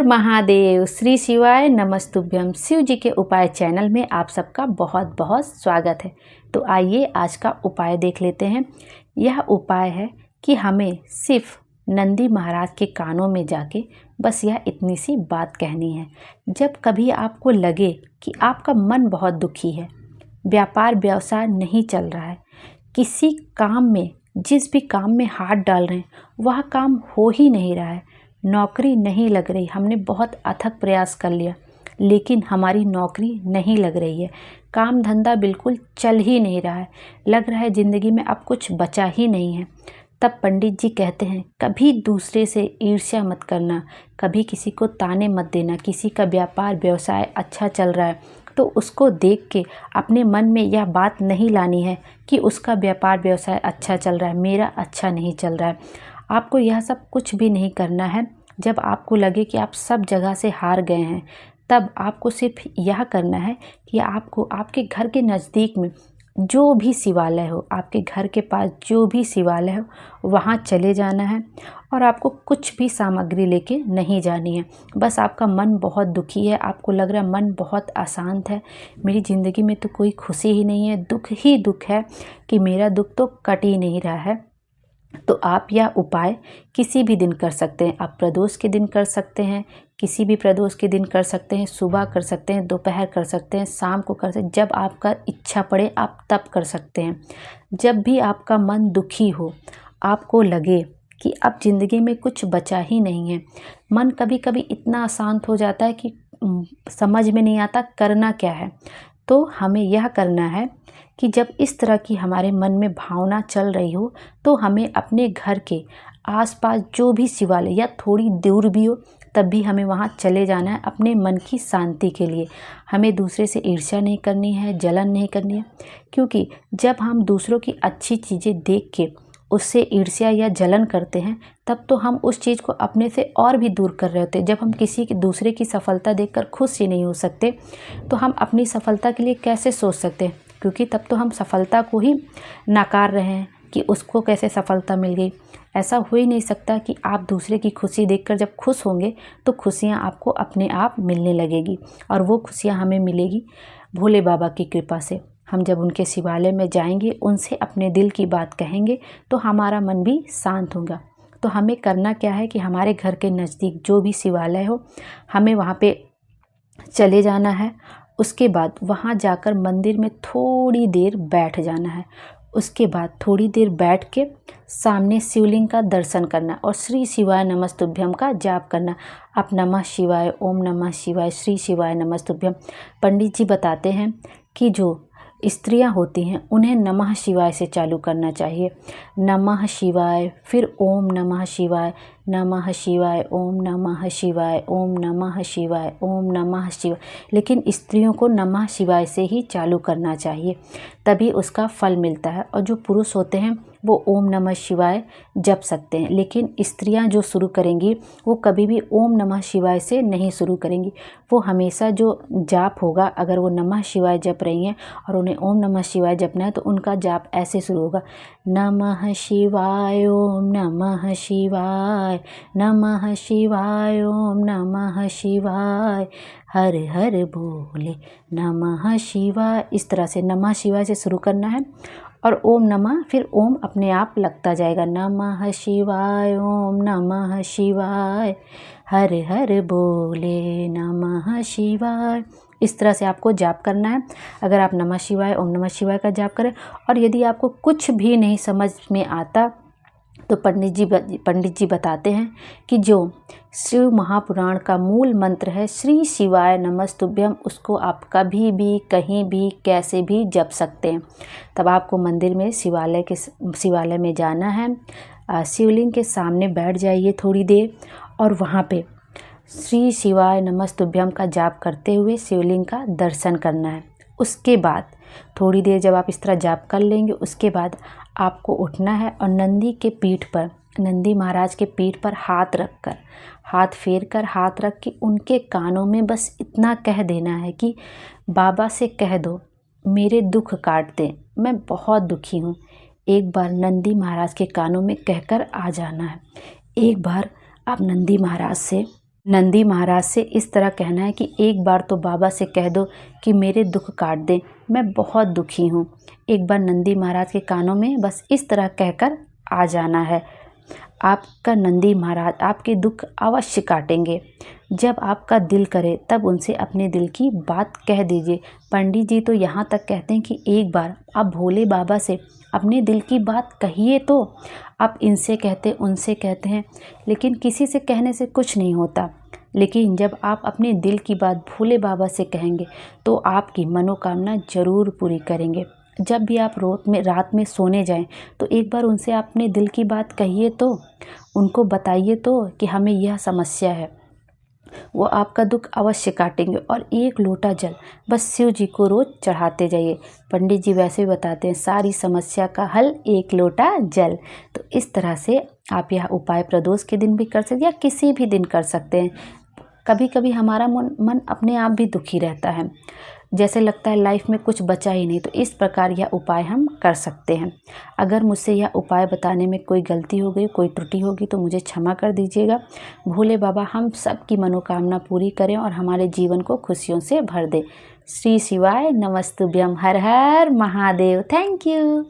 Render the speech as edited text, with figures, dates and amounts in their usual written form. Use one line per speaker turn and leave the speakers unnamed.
महादेव। श्री शिवाय नमस्तुभ्यम। शिव जी के उपाय चैनल में आप सबका बहुत बहुत स्वागत है। तो आइए आज का उपाय देख लेते हैं। यह उपाय है कि हमें सिर्फ नंदी महाराज के कानों में जाके बस यह इतनी सी बात कहनी है। जब कभी आपको लगे कि आपका मन बहुत दुखी है, व्यापार व्यवसाय नहीं चल रहा है, किसी काम में जिस भी काम में हाथ डाल रहे हैं वह काम हो ही नहीं रहा है, नौकरी नहीं लग रही, हमने बहुत अथक प्रयास कर लिया लेकिन हमारी नौकरी नहीं लग रही है, काम धंधा बिल्कुल चल ही नहीं रहा है, लग रहा है ज़िंदगी में अब कुछ बचा ही नहीं है। तब पंडित जी कहते हैं कभी दूसरे से ईर्ष्या मत करना, कभी किसी को ताने मत देना। किसी का व्यापार व्यवसाय अच्छा चल रहा है तो उसको देख के अपने मन में यह बात नहीं लानी है कि उसका व्यापार व्यवसाय अच्छा चल रहा है, मेरा अच्छा नहीं चल रहा है। आपको यह सब कुछ भी नहीं करना है। जब आपको लगे कि आप सब जगह से हार गए हैं तब आपको सिर्फ यह करना है कि आपको आपके घर के नज़दीक में जो भी शिवालय हो, आपके घर के पास जो भी शिवालय हो वहाँ चले जाना है और आपको कुछ भी सामग्री लेके नहीं जानी है। बस आपका मन बहुत दुखी है, आपको लग रहा है मन बहुत अशांत है, मेरी ज़िंदगी में तो कोई खुशी ही नहीं है, दुख ही दुख है कि मेरा दुख तो कट ही नहीं रहा है। तो आप यह उपाय किसी भी दिन कर सकते हैं। आप प्रदोष के दिन कर सकते हैं, किसी भी प्रदोष के दिन कर सकते हैं, सुबह कर सकते हैं, दोपहर कर सकते हैं, शाम को कर सकते हैं, जब आपका इच्छा पड़े आप तब कर सकते हैं। जब भी आपका मन दुखी हो, आपको लगे कि अब ज़िंदगी में कुछ बचा ही नहीं है, मन कभी कभी इतना अशांत हो जाता है कि समझ में नहीं आता करना क्या है, तो हमें यह करना है कि जब इस तरह की हमारे मन में भावना चल रही हो तो हमें अपने घर के आसपास जो भी शिवालय या थोड़ी दूर भी हो तब भी हमें वहाँ चले जाना है अपने मन की शांति के लिए। हमें दूसरे से ईर्ष्या नहीं करनी है, जलन नहीं करनी है, क्योंकि जब हम दूसरों की अच्छी चीज़ें देख के उससे ईर्ष्या या जलन करते हैं तब तो हम उस चीज़ को अपने से और भी दूर कर रहे होते हैं। जब हम किसी की दूसरे की सफलता देखकर खुश ही नहीं हो सकते तो हम अपनी सफलता के लिए कैसे सोच सकते हैं, क्योंकि तब तो हम सफलता को ही नकार रहे हैं कि उसको कैसे सफलता मिल गई। ऐसा हो ही नहीं सकता कि आप दूसरे की खुशी देखकर जब खुश होंगे तो खुशियाँ आपको अपने आप मिलने लगेगी और वो खुशियाँ हमें मिलेगी भोले बाबा की कृपा से। हम जब उनके शिवालय में जाएंगे, उनसे अपने दिल की बात कहेंगे तो हमारा मन भी शांत होगा। तो हमें करना क्या है कि हमारे घर के नज़दीक जो भी शिवालय हो हमें वहाँ पे चले जाना है। उसके बाद वहाँ जाकर मंदिर में थोड़ी देर बैठ जाना है। उसके बाद थोड़ी देर बैठ के सामने शिवलिंग का दर्शन करना और श्री शिवाय नमस्तुभ्यम का जाप करना। आप नमः शिवाय, ओम नमः शिवाय, श्री शिवाय नमस्तुभ्यम। पंडित जी बताते हैं कि जो स्त्रियां होती हैं उन्हें नमः शिवाय से चालू करना चाहिए। नमः शिवाय, फिर ओम नमः शिवाय, नमः शिवाय, ओम नमः शिवाय, ओम नमः शिवाय, ओम नमः शिवाय। लेकिन स्त्रियों को नमः शिवाय से ही चालू करना चाहिए, तभी उसका फल मिलता है। और जो पुरुष होते हैं वो ओम नमः शिवाय जप सकते हैं, लेकिन स्त्रियां जो शुरू करेंगी वो कभी भी ओम नमः शिवाय से नहीं शुरू करेंगी। वो हमेशा जो जाप होगा, अगर वो नमः शिवाय जप रही हैं और उन्हें ओम नमः शिवाय जपना है तो उनका जाप ऐसे शुरू होगा, नमः शिवाय, ओम नमः शिवाय, नमः शिवाय, ओम नमः शिवाय, हर हर बोले नमः शिवाय। इस तरह से नमः शिवाय से शुरू करना है और ओम नमः, फिर ओम अपने आप लगता जाएगा, नमः शिवाय, ओम नमः शिवाय, हर हर बोले नमः शिवाय। इस तरह से आपको जाप करना है। अगर आप नमः शिवाय, ओम नमः शिवाय का जाप करें और यदि आपको कुछ भी नहीं समझ में आता तो पंडित जी बताते हैं कि जो शिव महापुराण का मूल मंत्र है श्री शिवाय नमस्तुभ्यम, उसको आप कभी भी कहीं भी कैसे भी जप सकते हैं। तब आपको मंदिर में शिवालय में जाना है, शिवलिंग के सामने बैठ जाइए थोड़ी देर और वहाँ पे श्री शिवाय नमस्तुभ्यम का जाप करते हुए शिवलिंग का दर्शन करना है। उसके बाद थोड़ी देर जब आप इस तरह जाप कर लेंगे उसके बाद आपको उठना है और नंदी महाराज के पीठ पर हाथ फेर कर हाथ रख के उनके कानों में बस इतना कह देना है कि बाबा से कह दो मेरे दुख काट दे, मैं बहुत दुखी हूँ। एक बार नंदी महाराज के कानों में कहकर आ जाना है। एक बार आप नंदी महाराज से नंदी महाराज से इस तरह कहना है कि एक बार तो बाबा से कह दो कि मेरे दुख काट दें, मैं बहुत दुखी हूँ। एक बार नंदी महाराज के कानों में बस इस तरह कहकर आ जाना है। आपका नंदी महाराज आपके दुख अवश्य काटेंगे। जब आपका दिल करे तब उनसे अपने दिल की बात कह दीजिए। पंडित जी तो यहाँ तक कहते हैं कि एक बार आप भोले बाबा से अपने दिल की बात कहिए तो। आप इनसे कहते उनसे कहते हैं, लेकिन किसी से कहने से कुछ नहीं होता। लेकिन जब आप अपने दिल की बात भोले बाबा से कहेंगे तो आपकी मनोकामना ज़रूर पूरी करेंगे। जब भी आप रात में सोने जाएं तो एक बार उनसे अपने दिल की बात कहिए तो, उनको बताइए तो कि हमें यह समस्या है। वो आपका दुख अवश्य काटेंगे। और एक लोटा जल बस शिव जी को रोज़ चढ़ाते जाइए। पंडित जी वैसे ही बताते हैं, सारी समस्या का हल एक लोटा जल। तो इस तरह से आप यह उपाय प्रदोष के दिन भी कर सकते हैं या किसी भी दिन कर सकते हैं। कभी कभी हमारा मन अपने आप भी दुखी रहता है, जैसे लगता है लाइफ में कुछ बचा ही नहीं, तो इस प्रकार यह उपाय हम कर सकते हैं। अगर मुझसे यह उपाय बताने में कोई गलती हो गई, कोई त्रुटि होगी तो मुझे क्षमा कर दीजिएगा। भोले बाबा हम सब की मनोकामना पूरी करें और हमारे जीवन को खुशियों से भर दे। श्री शिवाय नमस्तुभ्यम। हर हर महादेव। Thank you.